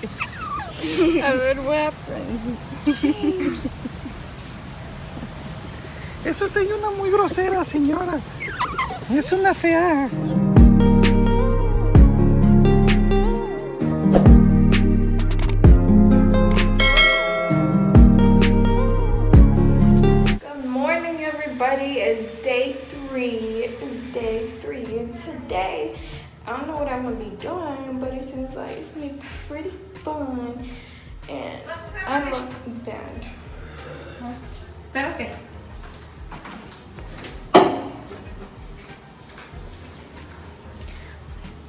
A ver, what happened? Es usted una muy grosera, señora. Es una fea. Good morning, everybody. It's day 3. And today, I don't know what I'm gonna be doing, but it seems like it's gonna be pretty fun. And I look bad. Espérate.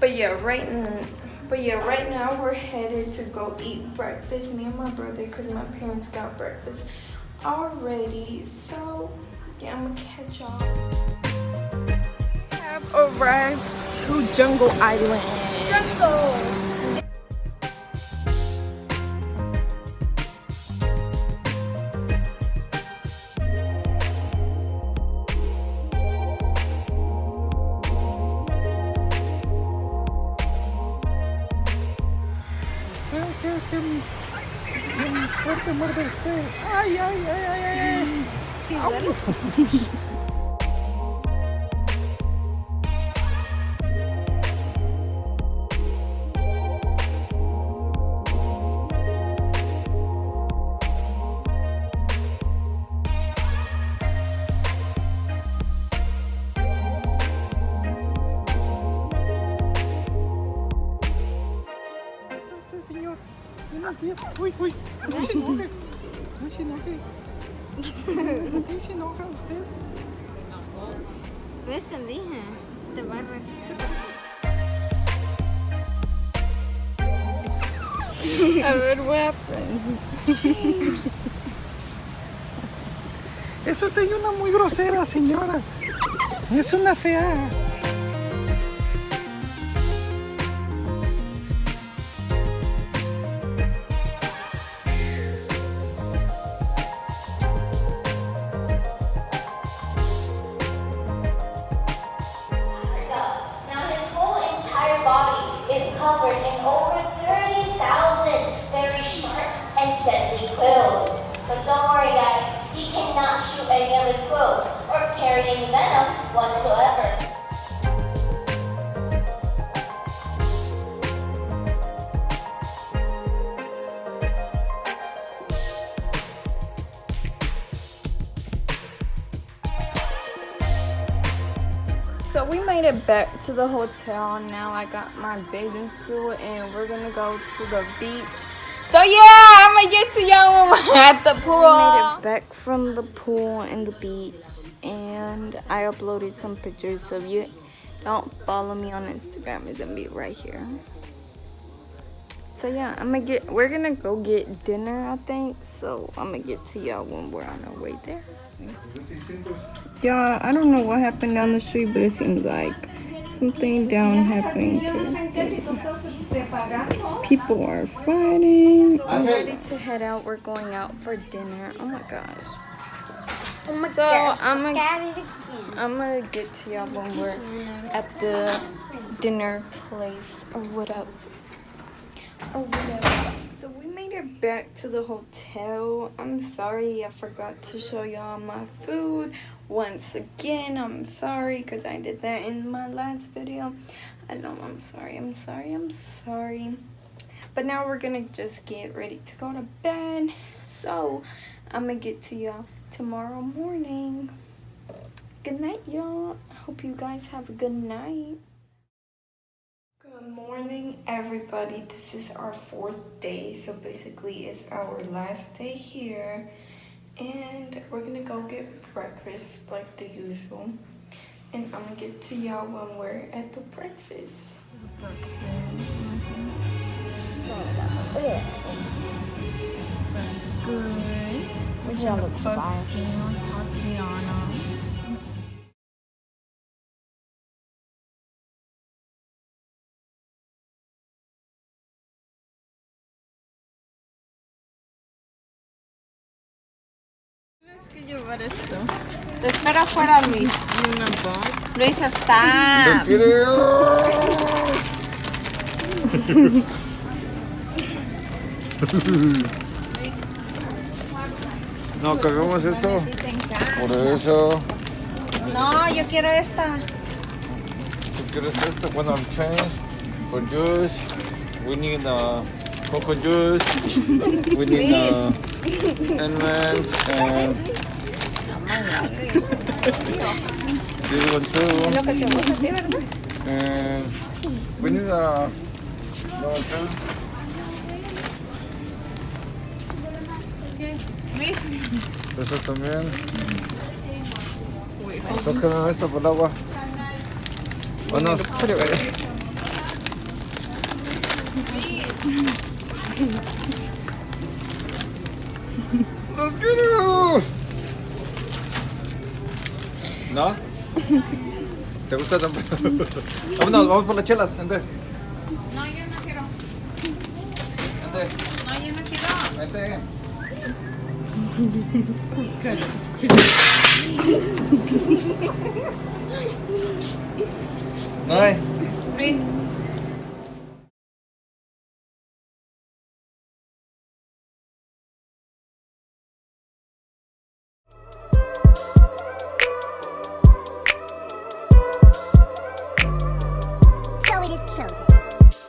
But yeah, right now we're headed to go eat breakfast, me and my brother, because my parents got breakfast already. So yeah, I'm gonna catch y'all. We have arrived to Jungle Island. Jungle! Qué fuerte muerde usted. Ay, ay, ay, ay, ay. Sí, duele. Usted, señor. Buenos días. Uy, uy. No se enoje. No se enoje. ¿Por qué se enoja usted? ¿Ves? Te dije. Te barras. A ver, what happened? Es usted una muy grosera, señora. Es una fea. Now his whole entire body is covered in over 30,000 very sharp and deadly quills. But don't worry guys, he cannot shoot any of his quills or carry any venom whatsoever. So we made it back to the hotel. Now I got my bathing suit and we're gonna go to the beach. So yeah, I'm gonna get to y'all when we're at the pool. We made it back from the pool and the beach, and I uploaded some pictures. So if you don't follow me on Instagram, it's gonna be right here. So yeah, we're gonna go get dinner, I think. So I'm gonna get to y'all when we're on our way there. Yeah, I don't know what happened down the street, but it seems like something down happening. People are fighting. I'm ready to head out. We're going out for dinner. Oh my gosh. Oh my So gosh. I'm Got it again. gonna get to y'all when we're at the dinner place or whatever. So we made it back to the hotel. I'm sorry I forgot to show y'all my food. Once again, I'm sorry because I did that in my last video. I know, I'm sorry. But now we're gonna just get ready to go to bed. So I'm gonna get to y'all tomorrow morning. Good night, y'all. Hope you guys have a good night. Good morning, everybody. This is our 4th day, so basically it's our last day here, and we're gonna go get breakfast like the usual, and I'm gonna get to y'all when we're at the breakfast. Good. Which y'all look fire. Tatiana. Tienes que llevar esto. Te espero afuera, Luis. Y una box. Luis está. No, cagamos esto. Sí, te encanta. Por eso. No, yo quiero esta. ¿Tú quieres esto? Bueno, I'm change for juice. We need cocoa juice. We need M&M's and this one too. Es lo que te gusta a ti, ¿verdad? And we need no, too. Eso también. ¿Estás quedando esto por el agua? Bueno, ¡Los quiero! ¿No? ¿Te gusta también? Vámonos, vamos por las chelas, vente. No, yo no quiero. Vente, No, yo no quiero. vente. No hay.